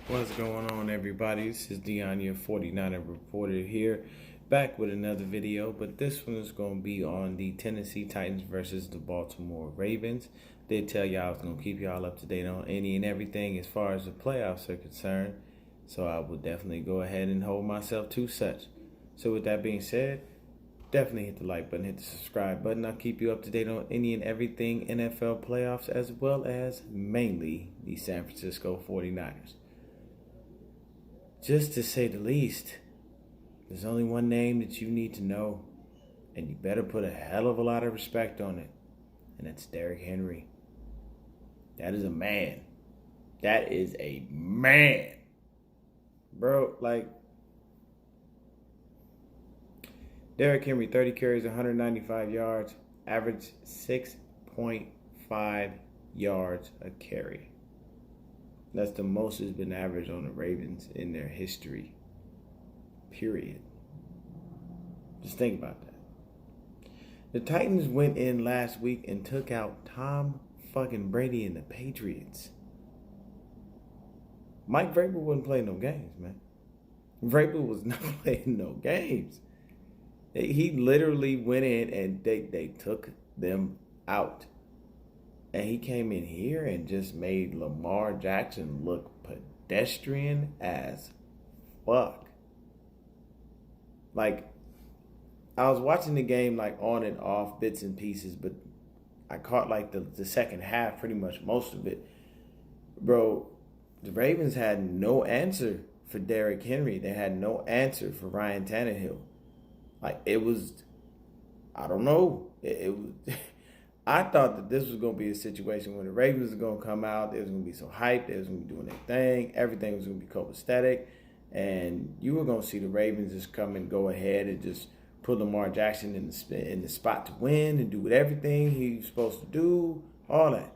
What's going on, everybody? This is Dion, your 49er reporter here, back with another video. But this one is going to be on the Tennessee Titans versus the Baltimore Ravens. Did tell y'all I was going to keep y'all up to date on any and everything as far as the playoffs are concerned. So I will definitely go ahead and hold myself to such. So with that being said, definitely hit the like button, hit the subscribe button. I'll keep you up to date on any and everything NFL playoffs, as well as mainly the San Francisco 49ers. Just to say the least, there's only one name that you need to know, and you better put a hell of a lot of respect on it, and that's Derrick Henry. That is a man. That is a man. Bro, Derrick Henry, 30 carries, 195 yards, average 6.5 yards a carry. That's the most has been averaged on the Ravens in their history. Period. Just think about that. The Titans went in last week and took out Tom fucking Brady and the Patriots. Mike Vrabel wasn't playing no games, man. Vrabel was not playing no games. He literally went in and they took them out. And he came in here and just made Lamar Jackson look pedestrian as fuck. I was watching the game on and off, bits and pieces, but I caught the second half, pretty much most of it. Bro, the Ravens had no answer for Derrick Henry. They had no answer for Ryan Tannehill. It was, I don't know. It was... I thought that this was going to be a situation where the Ravens were going to come out. They was going to be so hyped. They was going to be doing their thing. Everything was going to be copacetic. And you were going to see the Ravens just come and go ahead and just put Lamar Jackson in the spot to win and do everything he was supposed to do, all that.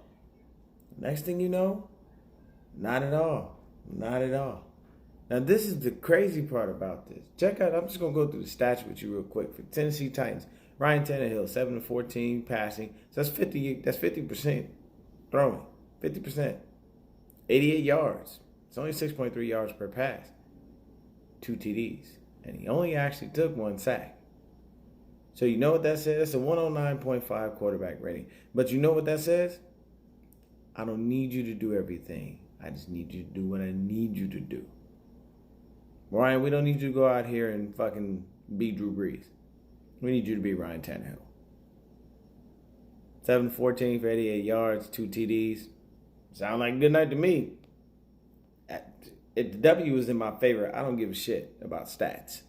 Next thing you know, not at all. Not at all. Now, this is the crazy part about this. Check out, I'm just going to go through the stats with you real quick for Tennessee Titans. Ryan Tannehill, 7-14 passing. So that's 50% throwing. 50%. 88 yards. It's only 6.3 yards per pass. 2 TDs. And he only actually took 1 sack. So you know what that says? That's a 109.5 quarterback rating. But you know what that says? I don't need you to do everything. I just need you to do what I need you to do. Ryan, we don't need you to go out here and fucking be Drew Brees. We need you to be Ryan Tannehill. 7-14 for 88 yards, 2 TDs. Sound like a good night to me. If the W is in my favor, I don't give a shit about stats.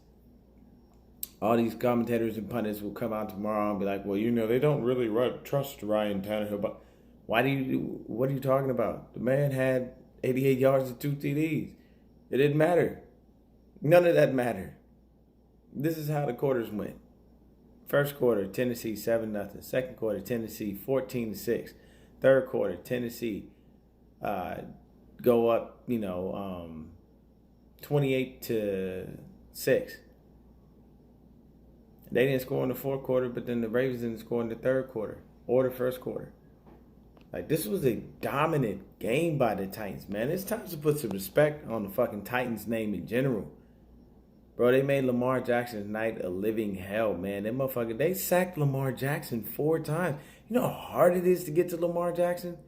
All these commentators and pundits will come out tomorrow and be like, well, they don't really trust Ryan Tannehill. But what are you talking about? The man had 88 yards and 2 TDs. It didn't matter. None of that mattered. This is how the quarters went. First quarter, Tennessee 7-0. Second quarter, Tennessee 14-6. Third quarter, Tennessee go up, 28-6. They didn't score in the fourth quarter, but then the Ravens didn't score in the third quarter or the first quarter. This was a dominant game by the Titans, man. It's time to put some respect on the fucking Titans name in general. Bro, they made Lamar Jackson's night a living hell, man. They sacked Lamar Jackson 4 times. You know how hard it is to get to Lamar Jackson?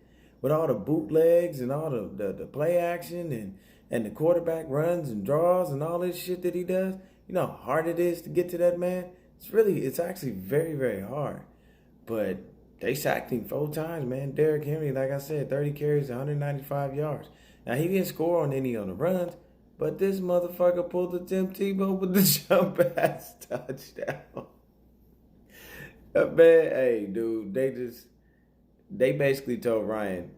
With all the bootlegs and all the play action and the quarterback runs and draws and all this shit that he does. You know how hard it is to get to that man? It's actually very, very hard. But they sacked him 4 times, man. Derrick Henry, like I said, 30 carries, 195 yards. Now, he didn't score on any on the runs. But this motherfucker pulled the Tim Tebow with the jump pass touchdown. Man, hey, dude, they basically told Ryan,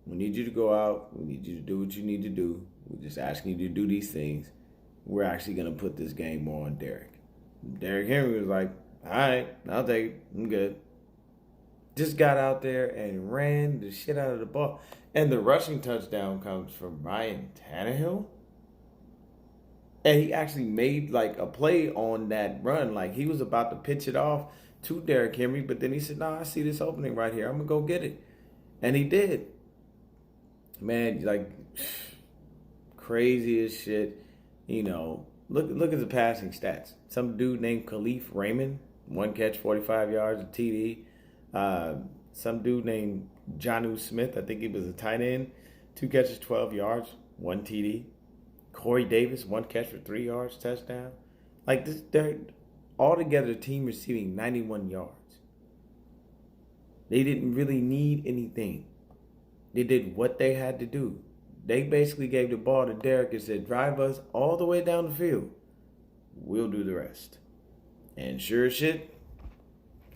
we need you to go out. We need you to do what you need to do. We're just asking you to do these things. We're actually going to put this game more on Derrick. Derrick Henry was like, all right, I'll take it. I'm good. Just got out there and ran the shit out of the ball. And the rushing touchdown comes from Ryan Tannehill. And he actually made a play on that run. He was about to pitch it off to Derrick Henry, but then he said, I see this opening right here. I'm going to go get it. And he did. Man, craziest shit. You know, look at the passing stats. Some dude named Khalif Raymond, 1 catch, 45 yards, a TD. Some dude named Jonnu Smith, I think he was a tight end, 2 catches, 12 yards, 1 TD. Corey Davis, 1 catch for 3 yards, touchdown. Like this, they're altogether the team receiving 91 yards. They didn't really need anything. They did what they had to do. They basically gave the ball to Derek and said, drive us all the way down the field. We'll do the rest. And sure as shit,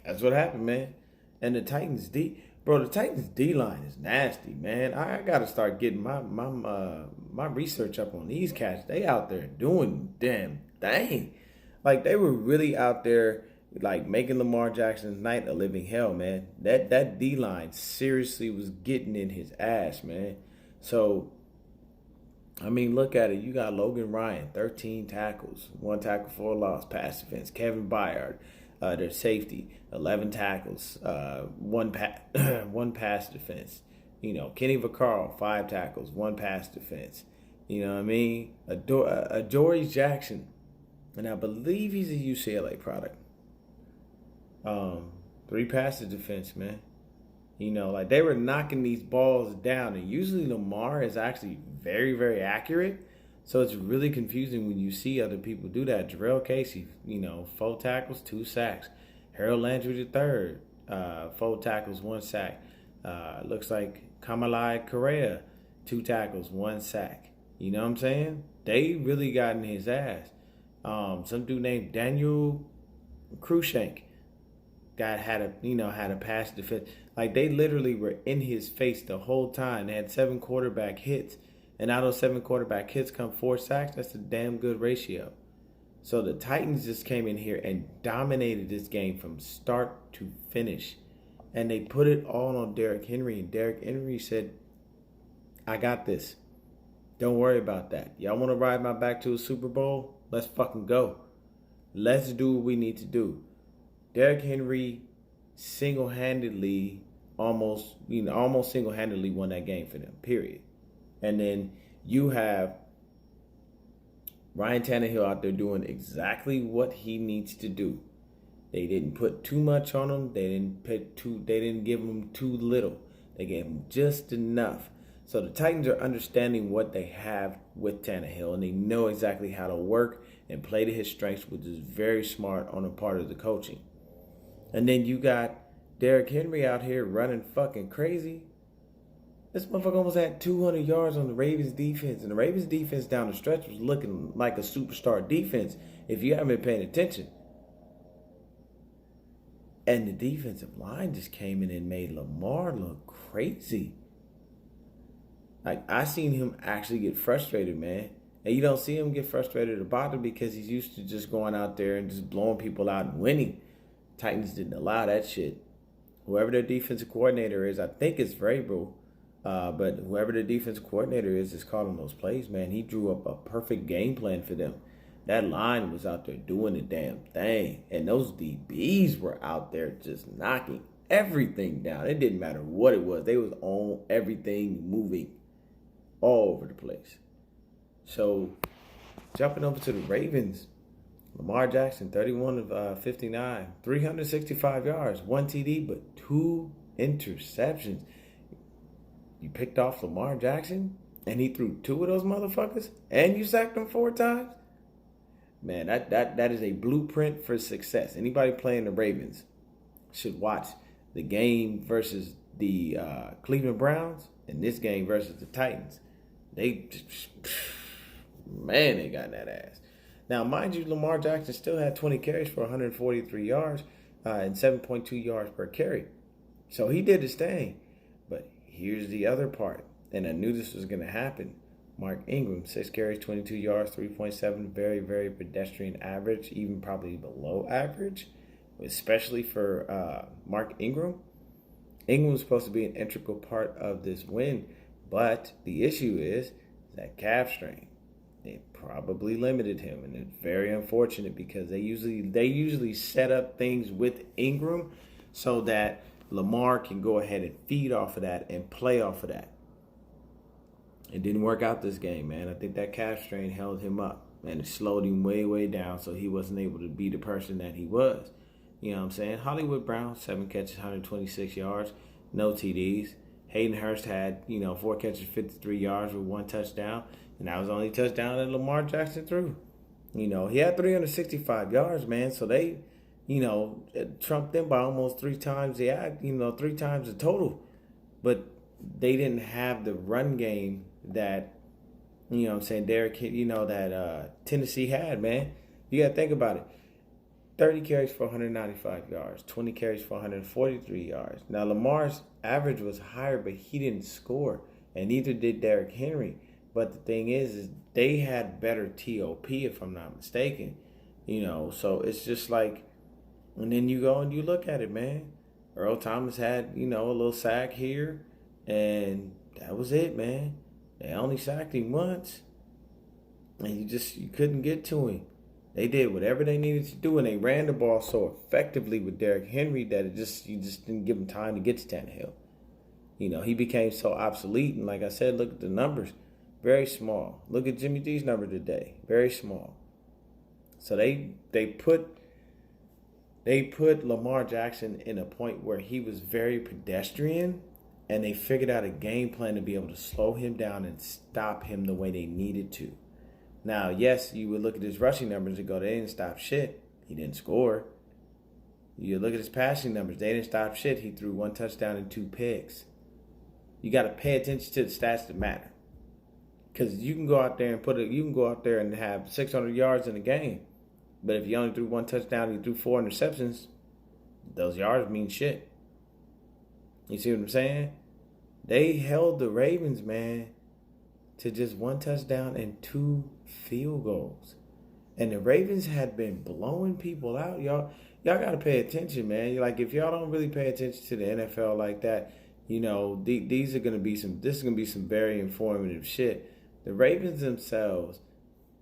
that's what happened, man. And the Titans the Titans D line is nasty, man. I gotta start getting my research up on these cats. They out there doing damn thing. Like they were really out there, like making Lamar Jackson's night a living hell, man. That D line seriously was getting in his ass, man. So, I mean, look at it. You got Logan Ryan, 13 tackles, 1 tackle for a loss, pass defense. Kevin Byard, their safety, 11 tackles, one pass defense. You know, Kenny Vaccaro, 5 tackles, 1 pass defense. You know what I mean? Adoree Jackson, and I believe he's a UCLA product. 3 passes defense, man. You know, like they were knocking these balls down, and usually Lamar is actually very, very accurate. So it's really confusing when you see other people do that. Jarrell Casey, 4 tackles, 2 sacks. Harold Landry III, 4 tackles, 1 sack. Looks like Kamalai Correa, 2 tackles, 1 sack. You know what I'm saying? They really got in his ass. Some dude named Daniel Cruikshank had a pass defense. Like they literally were in his face the whole time. They had 7 quarterback hits. And out of those 7 quarterback hits come 4 sacks. That's a damn good ratio. So the Titans just came in here and dominated this game from start to finish. And they put it all on Derrick Henry. And Derrick Henry said, I got this. Don't worry about that. Y'all want to ride my back to a Super Bowl? Let's fucking go. Let's do what we need to do. Derrick Henry single-handedly almost single-handedly won that game for them, period. And then you have Ryan Tannehill out there doing exactly what he needs to do. They didn't put too much on him. They didn't give him too little. They gave him just enough. So the Titans are understanding what they have with Tannehill, and they know exactly how to work and play to his strengths, which is very smart on the part of the coaching. And then you got Derrick Henry out here running fucking crazy. This motherfucker almost had 200 yards on the Ravens defense. And the Ravens defense down the stretch was looking like a superstar defense if you haven't been paying attention. And the defensive line just came in and made Lamar look crazy. Like, I seen him actually get frustrated, man. And you don't see him get frustrated about it because he's used to just going out there and just blowing people out and winning. Titans didn't allow that shit. Whoever their defensive coordinator is, I think it's Vrabel. But whoever the defensive coordinator is calling those plays, man. He drew up a perfect game plan for them. That line was out there doing the damn thing. And those DBs were out there just knocking everything down. It didn't matter what it was. They was on everything moving all over the place. So, jumping over to the Ravens, Lamar Jackson, 31 of 59, 365 yards, 1 TD, but 2 interceptions. You picked off Lamar Jackson, and he threw 2 of those motherfuckers, and you sacked him 4 times? Man, that is a blueprint for success. Anybody playing the Ravens should watch the game versus the Cleveland Browns and this game versus the Titans. They got in that ass. Now, mind you, Lamar Jackson still had 20 carries for 143 yards and 7.2 yards per carry. So he did his thing. But here's the other part, and I knew this was going to happen. Mark Ingram, 6 carries, 22 yards, 3.7, very, very pedestrian average, even probably below average, especially for Mark Ingram. Ingram was supposed to be an integral part of this win, but the issue is that calf strain. It probably limited him, and it's very unfortunate because they usually set up things with Ingram so that Lamar can go ahead and feed off of that and play off of that. It didn't work out this game, man. I think that calf strain held him up, and it slowed him way, way down, so he wasn't able to be the person that he was. You know what I'm saying? Hollywood Brown, 7 catches, 126 yards, no TDs. Hayden Hurst had, 4 catches, 53 yards with 1 touchdown, and that was the only touchdown that Lamar Jackson threw. He had 365 yards, man, so they, trumped them by almost 3 times the 3 times the total. But they didn't have the run game that, Derek, that Tennessee had, man. You got to think about it. 30 carries for 195 yards, 20 carries for 143 yards. Now, Lamar's average was higher, but he didn't score, and neither did Derrick Henry. But the thing is they had better TOP, if I'm not mistaken. So it's just like, and then you go and you look at it, man. Earl Thomas had, a little sack here, and that was it, man. They only sacked him once, and you couldn't get to him. They did whatever they needed to do, and they ran the ball so effectively with Derrick Henry that you just didn't give him time to get to Tannehill. He became so obsolete, and like I said, look at the numbers. Very small. Look at Jimmy G's number today. Very small. So they put Lamar Jackson in a point where he was very pedestrian, and they figured out a game plan to be able to slow him down and stop him the way they needed to. Now, yes, you would look at his rushing numbers and go, they didn't stop shit. He didn't score. You look at his passing numbers. They didn't stop shit. He threw 1 touchdown and 2 picks. You got to pay attention to the stats that matter. Because you can go out there and have 600 yards in a game. But if you only threw 1 touchdown and you threw 4 interceptions, those yards mean shit. You see what I'm saying? They held the Ravens, man, to just 1 touchdown and 2 field goals. And the Ravens had been blowing people out. Y'all got to pay attention, man. Like, if y'all don't really pay attention to the NFL like that, this is going to be some very informative shit. The Ravens themselves,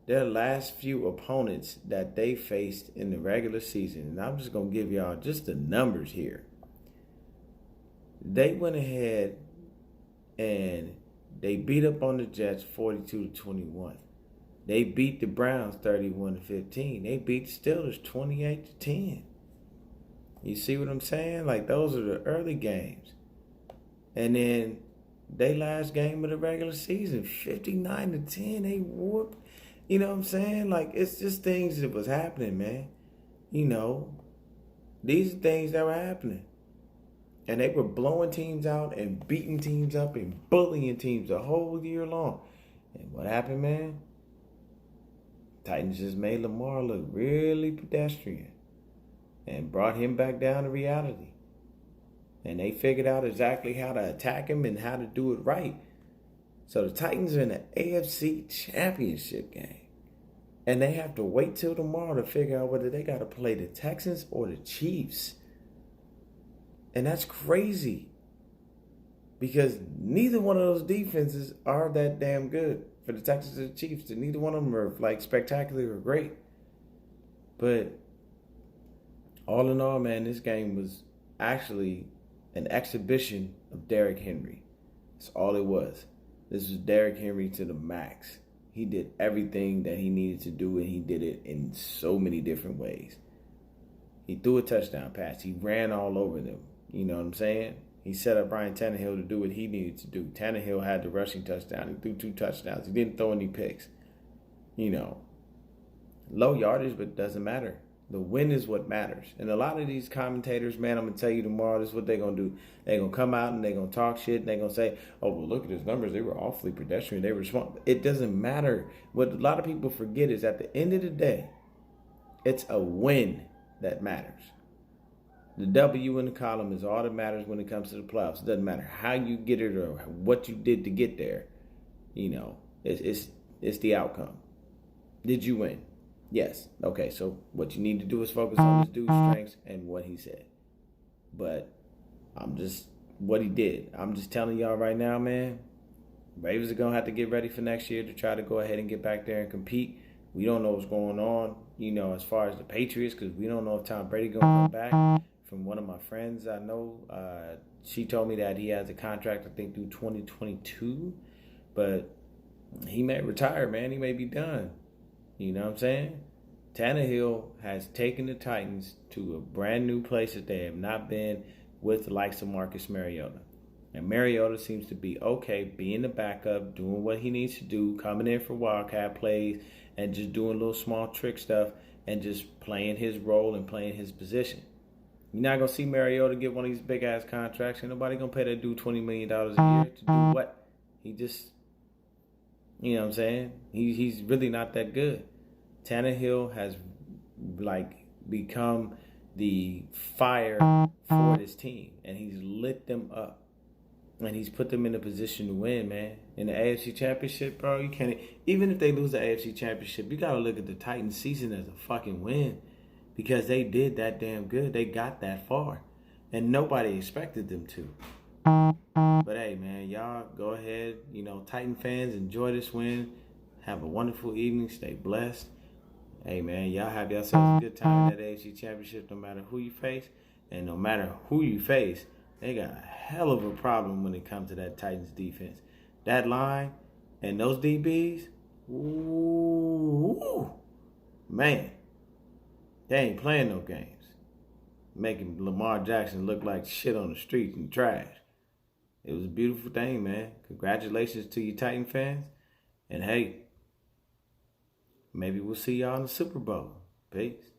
their last few opponents that they faced in the regular season, and I'm just going to give y'all just the numbers here. They went ahead and they beat up on the Jets 42-21. They beat the Browns 31-15. They beat the Steelers 28-10. You see what I'm saying? Like, those are the early games. And then they last game of the regular season, 59-10. They whooped. You know what I'm saying? Like, it's just things that was happening, man. These are things that were happening. And they were blowing teams out and beating teams up and bullying teams the whole year long. And what happened, man? Titans just made Lamar look really pedestrian and brought him back down to reality. And they figured out exactly how to attack him and how to do it right. So the Titans are in the AFC Championship game. And they have to wait till tomorrow to figure out whether they got to play the Texans or the Chiefs. And that's crazy. Because neither one of those defenses are that damn good for the Texans and the Chiefs. And neither one of them are like spectacular or great. But all in all, man, this game was actually an exhibition of Derrick Henry. That's all it was. This was Derrick Henry to the max. He did everything that he needed to do, and he did it in so many different ways. He threw a touchdown pass. He ran all over them. You know what I'm saying? He set up Ryan Tannehill to do what he needed to do. Tannehill had the rushing touchdown. He threw 2 touchdowns. He didn't throw any picks. Low yardage, but it doesn't matter. The win is what matters. And a lot of these commentators, man, I'm going to tell you tomorrow, this is what they're going to do. They're going to come out and they're going to talk shit. And they're going to say, oh, well, look at his numbers. They were awfully pedestrian. They were smart. It doesn't matter. What a lot of people forget is at the end of the day, it's a win that matters. The W in the column is all that matters when it comes to the playoffs. It doesn't matter how you get it or what you did to get there. It's the outcome. Did you win? Yes. Okay, so what you need to do is focus on this dude's strengths and what he said. But what he did. I'm just telling y'all right now, man, Ravens are going to have to get ready for next year to try to go ahead and get back there and compete. We don't know what's going on, as far as the Patriots, because we don't know if Tom Brady going to come back. From one of my friends I know, she told me that he has a contract, I think, through 2022. But He may retire, man. He may be done. You know what I'm saying? Tannehill has taken the Titans to a brand new place that they have not been with the likes of Marcus Mariota. And Mariota seems to be okay being the backup, doing what he needs to do, coming in for wildcat plays, and just doing little small trick stuff and just playing his role and playing his position. You're not gonna see Mariota get one of these big ass contracts. Ain't nobody gonna pay that dude $20 million a year to do what? He just, you know what I'm saying? He's really not that good. Tannehill has like become the fire for this team, and he's lit them up, and he's put them in a position to win, man. In the AFC Championship, bro, you can't. Even if they lose the AFC Championship, you gotta look at the Titans' season as a fucking win, because they did that damn good. They got that far, and nobody expected them to. But hey, man, y'all go ahead. You know, Titan fans, enjoy this win. Have a wonderful evening. Stay blessed. Hey, man, y'all have yourselves a good time in that AFC Championship no matter who you face. And no matter who you face, they got a hell of a problem when it comes to that Titans defense. That line and those DBs, ooh, man, they ain't playing no games. Making Lamar Jackson look like shit on the streets and trash. It was a beautiful thing, man. Congratulations to you Titan fans. And hey, maybe we'll see y'all in the Super Bowl. Peace.